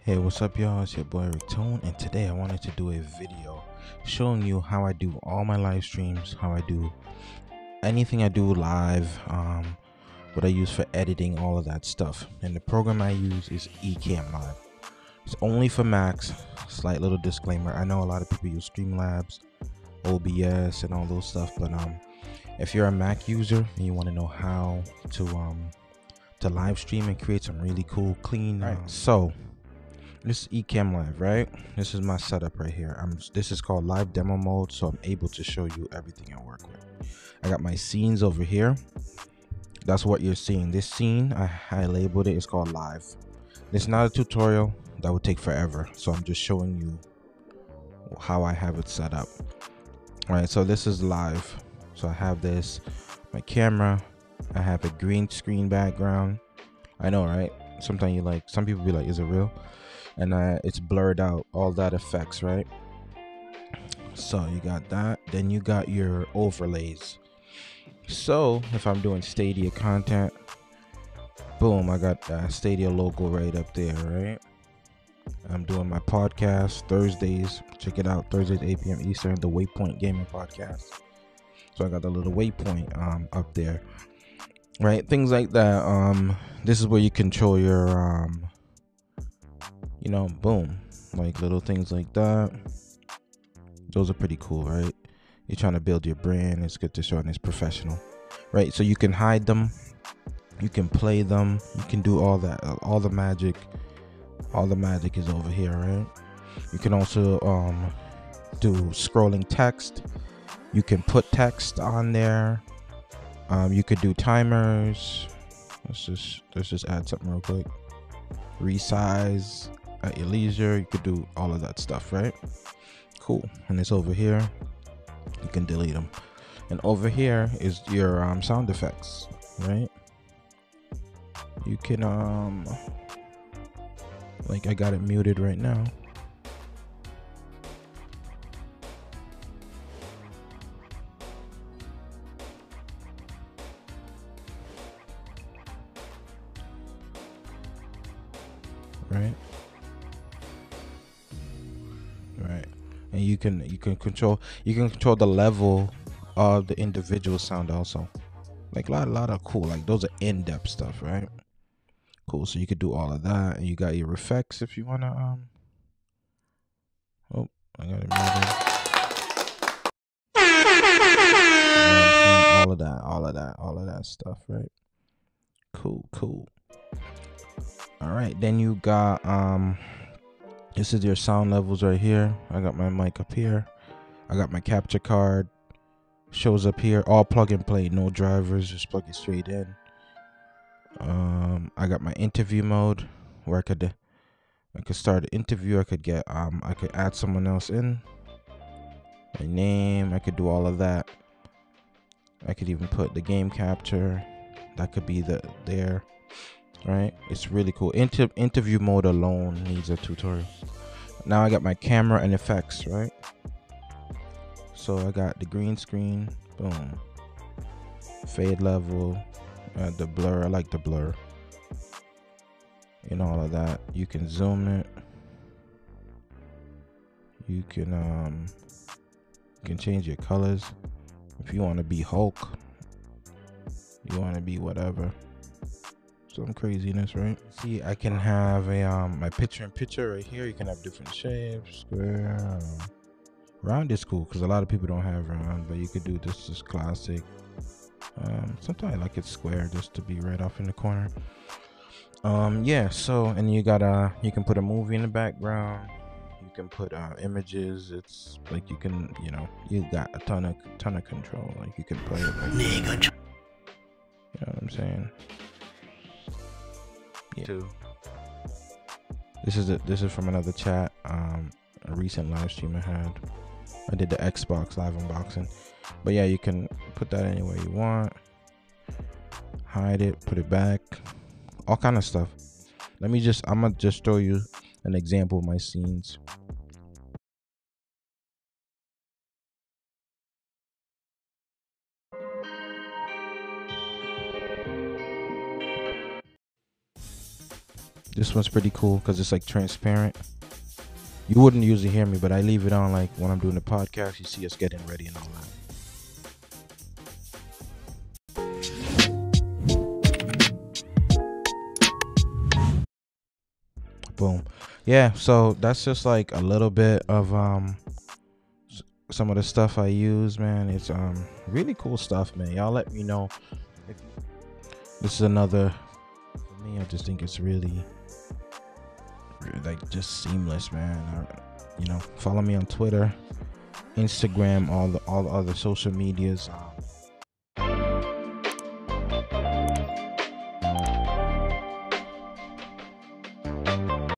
Hey, what's up, y'all? It's your boy Rick Tone, and today I wanted to do a video showing you how I do all my live streams, how I do anything I do live, what I use for editing, all of that stuff. And the program I use is Ecamm Live. It's only for Macs. Slight little disclaimer: I know a lot of people use Streamlabs, OBS, and all those stuff, but if you're a Mac user and you want to know how to live stream and create some really cool, clean, so. This is Ecamm Live, right? This is my setup right here. This is called live demo mode, so I'm able to show you everything I work with. I got my scenes over here. That's what you're seeing. This scene, I labeled it. It's called live. It's not a tutorial. That would take forever. So I'm just showing you how I have it set up. All right, so this is live. So I have this, my camera. I have a green screen background. I know, right? Sometimes some people be like, is it real? And it's blurred out, all that effects, right? So you got that. Then you got your overlays. So if I'm doing Stadia content, boom, I got that Stadia logo right up there, right? I'm doing my podcast Thursdays. Check it out, Thursdays 8 p.m. Eastern, the Waypoint Gaming Podcast. So I got the little waypoint up there, right? Things like that. This is where you control your boom, like little things like that. Those are pretty cool, right? You're trying to build your brand. It's good to show, and it's professional, right? So you can hide them, you can play them, you can do all that. All the magic is over here, right? You can also do scrolling text. You can put text on there. You could do timers. Let's just add something real quick. Resize at your leisure. You could do all of that stuff, right? Cool. And it's over here. You can delete them. And over here is your sound effects, right? You can like I got it muted right now. Right? Right. And you can control the level of the individual sound also. Like a lot of cool, like those are in-depth stuff, right? Cool. So you could do all of that, and you got your effects if you wanna oh, I got it muted. All of that stuff, right? Cool. All right, then you got this is your sound levels right here. I got my mic up here. I got my capture card. Shows up here. All plug and play, no drivers, just plug it straight in. I got my interview mode where I could start an interview. I could get I could add someone else in. My name. I could do all of that. I could even put the game capture. That could be there. Right? It's really cool. Interview mode alone needs a tutorial. Now I got my camera and effects, right? So I got the green screen, boom, fade level, the blur. I like the blur, and all of that. You can zoom it. You can change your colors if you want to be Hulk. You want to be whatever. Some craziness, right? See, I can have a my picture-in-picture right here. You can have different shapes, square. Round is cool because a lot of people don't have round, but you could do this just classic. Sometimes I like it square just to be right off in the corner. Yeah. So, and you got you can put a movie in the background. You can put images. It's like you can, you got a ton of control. Like you can play it. Like, you know what I'm saying? Yeah. This is from another chat. A recent live stream I had. I did the Xbox live unboxing. But yeah, you can put that anywhere you want. Hide it, put it back. All kind of stuff. I'm gonna just show you an example of my scenes. This one's pretty cool because it's like transparent. You wouldn't usually hear me, but I leave it on like when I'm doing the podcast. You see us getting ready and all that. Boom. Yeah, so that's just like a little bit of some of the stuff I use, man. It's really cool stuff, man. Y'all let me know if this is another. For me, I just think it's really like just seamless, man. You know, follow me on Twitter, Instagram, all the other social medias.